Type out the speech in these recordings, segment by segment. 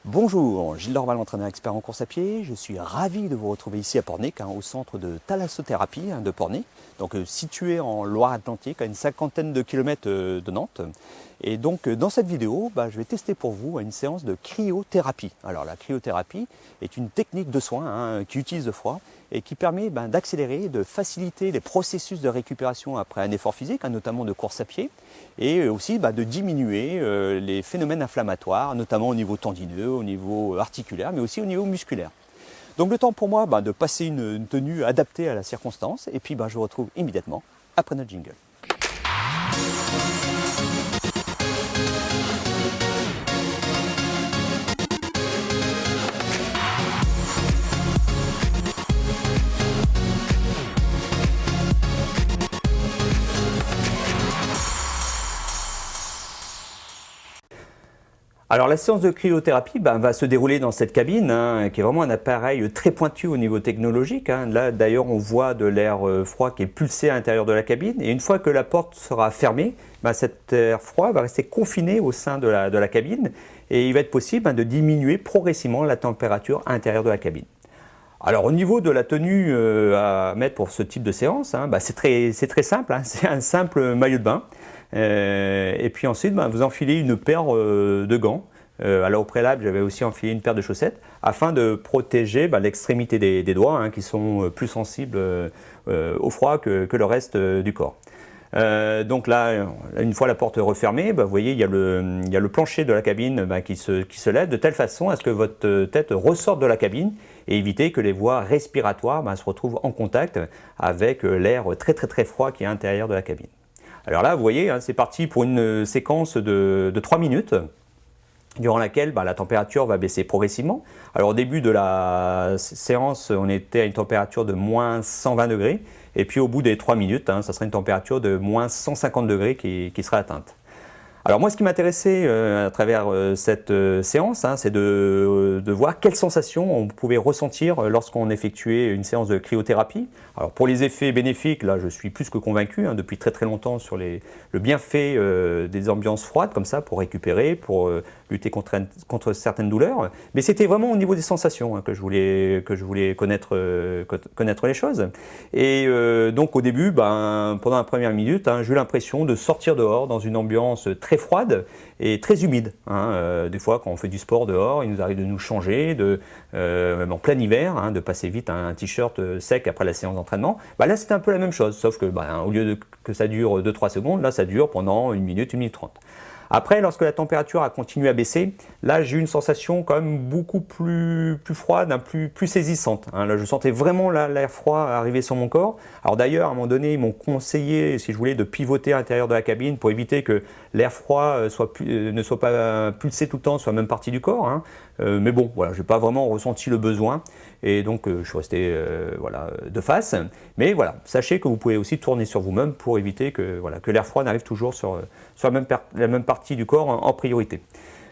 Bonjour, Gilles Dorval, entraîneur expert en course à pied. Je suis ravi de vous retrouver ici à Pornic, au centre de thalassothérapie de Pornic, donc situé en Loire-Atlantique, à une cinquantaine de kilomètres de Nantes. Et donc dans cette vidéo, je vais tester pour vous une séance de cryothérapie. Alors la cryothérapie est une technique de soin qui utilise le froid et qui permet d'accélérer, de faciliter les processus de récupération après un effort physique, notamment de course à pied, et aussi de diminuer les phénomènes inflammatoires, notamment au niveau tendineux, au niveau articulaire, mais aussi au niveau musculaire. Donc le temps pour moi de passer une tenue adaptée à la circonstance, et puis je vous retrouve immédiatement après notre jingle. Alors la séance de cryothérapie va se dérouler dans cette cabine qui est vraiment un appareil très pointu au niveau technologique. Là d'ailleurs on voit de l'air froid qui est pulsé à l'intérieur de la cabine et une fois que la porte sera fermée, cet air froid va rester confiné au sein de la cabine et il va être possible de diminuer progressivement la température à l'intérieur de la cabine. Alors au niveau de la tenue à mettre pour ce type de séance, c'est très simple, c'est un simple maillot de bain. Et puis ensuite, vous enfilez une paire de gants. Alors au préalable, j'avais aussi enfilé une paire de chaussettes afin de protéger l'extrémité des doigts qui sont plus sensibles au froid que le reste du corps. Donc là, une fois la porte refermée, vous voyez, il y a le plancher de la cabine qui se lève de telle façon à ce que votre tête ressorte de la cabine et éviter que les voies respiratoires se retrouvent en contact avec l'air très froid qui est à l'intérieur de la cabine. Alors là, vous voyez, c'est parti pour une séquence de 3 minutes durant laquelle la température va baisser progressivement. Alors au début de la séance, on était à une température de moins 120 degrés et puis au bout des 3 minutes, ça sera une température de moins 150 degrés qui sera atteinte. Alors moi, ce qui m'intéressait à travers cette séance, c'est de voir quelles sensations on pouvait ressentir lorsqu'on effectuait une séance de cryothérapie. Alors pour les effets bénéfiques, là je suis plus que convaincu depuis très longtemps sur le bienfait des ambiances froides comme ça pour récupérer, pour lutter contre certaines douleurs. Mais c'était vraiment au niveau des sensations que je voulais connaître les choses. Et donc au début, pendant la première minute, j'ai eu l'impression de sortir dehors dans une ambiance très froide et très humide. Des fois, quand on fait du sport dehors, il nous arrive de nous changer, même en plein hiver, de passer vite un t-shirt sec après la séance d'entraînement. Là, c'était un peu la même chose, sauf que au lieu que ça dure 2-3 secondes, là, ça dure pendant 1 minute, 1 minute 30. Après, lorsque la température a continué à baisser, là j'ai eu une sensation quand même beaucoup plus froide, plus saisissante. Là, je sentais vraiment l'air froid arriver sur mon corps. Alors d'ailleurs, à un moment donné, ils m'ont conseillé, si je voulais, de pivoter à l'intérieur de la cabine pour éviter que l'air froid ne soit pas pulsé tout le temps sur la même partie du corps. Mais bon, voilà, je n'ai pas vraiment ressenti le besoin. Et donc, je suis resté de face. Mais voilà, sachez que vous pouvez aussi tourner sur vous-même pour éviter que l'air froid n'arrive toujours sur la même partie du corps en priorité.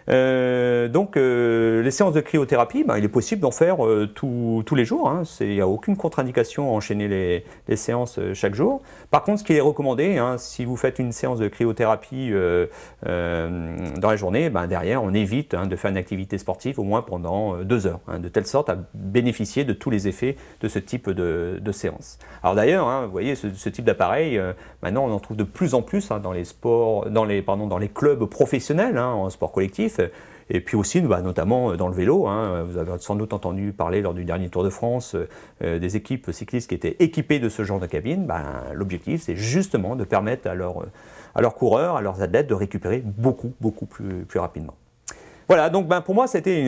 Donc les séances de cryothérapie, il est possible d'en faire tous les jours. Il n'y a aucune contre-indication à enchaîner les séances chaque jour. Par contre, ce qui est recommandé, si vous faites une séance de cryothérapie dans la journée, derrière on évite de faire une activité sportive au moins pendant 2 heures, de telle sorte à bénéficier de tous les effets de ce type de séance. Alors d'ailleurs, vous voyez ce type d'appareil, maintenant on en trouve de plus en plus dans les clubs professionnels, en sport collectif. Et puis aussi, notamment dans le vélo, vous avez sans doute entendu parler lors du dernier Tour de France des équipes cyclistes qui étaient équipées de ce genre de cabine. L'objectif, c'est justement de permettre à leurs coureurs, à leurs athlètes de récupérer beaucoup plus rapidement. Voilà, donc pour moi, c'était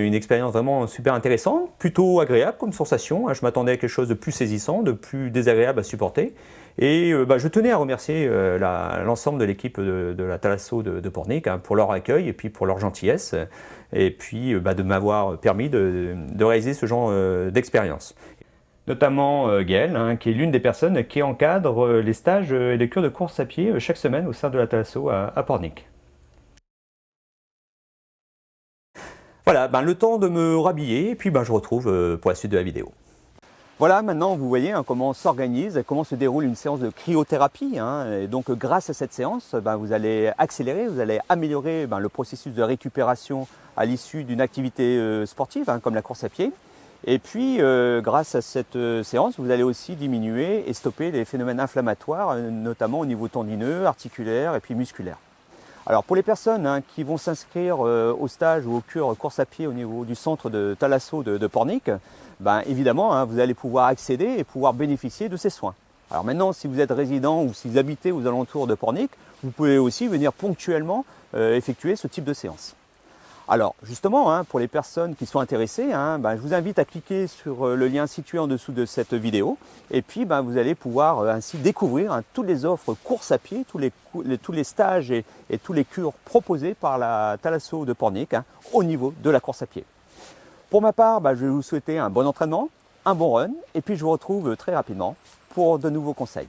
une expérience vraiment super intéressante, plutôt agréable comme sensation. Je m'attendais à quelque chose de plus saisissant, de plus désagréable à supporter. Et je tenais à remercier l'ensemble de l'équipe de la Thalasso de Pornic pour leur accueil et puis pour leur gentillesse. Et puis de m'avoir permis de réaliser ce genre d'expérience. Notamment Gaëlle, qui est l'une des personnes qui encadre les stages et les cures de course à pied chaque semaine au sein de la Thalasso à Pornic. Voilà, le temps de me rhabiller et puis je vous retrouve pour la suite de la vidéo. Voilà, maintenant vous voyez comment s'organise, comment se déroule une séance de cryothérapie. Et donc grâce à cette séance, vous allez accélérer, vous allez améliorer le processus de récupération à l'issue d'une activité sportive, comme la course à pied. Et puis grâce à cette séance, vous allez aussi diminuer et stopper les phénomènes inflammatoires, notamment au niveau tendineux, articulaire et puis musculaire. Alors pour les personnes qui vont s'inscrire au stage ou au cure course à pied au niveau du centre de Thalasso de Pornic, évidemment vous allez pouvoir accéder et pouvoir bénéficier de ces soins. Alors maintenant, si vous êtes résident ou si vous habitez aux alentours de Pornic, vous pouvez aussi venir ponctuellement effectuer ce type de séance. Alors justement, pour les personnes qui sont intéressées, je vous invite à cliquer sur le lien situé en dessous de cette vidéo et puis vous allez pouvoir ainsi découvrir toutes les offres course à pied, tous les stages et tous les cures proposés par la Thalasso de Pornic au niveau de la course à pied. Pour ma part, je vais vous souhaiter un bon entraînement, un bon run et puis je vous retrouve très rapidement pour de nouveaux conseils.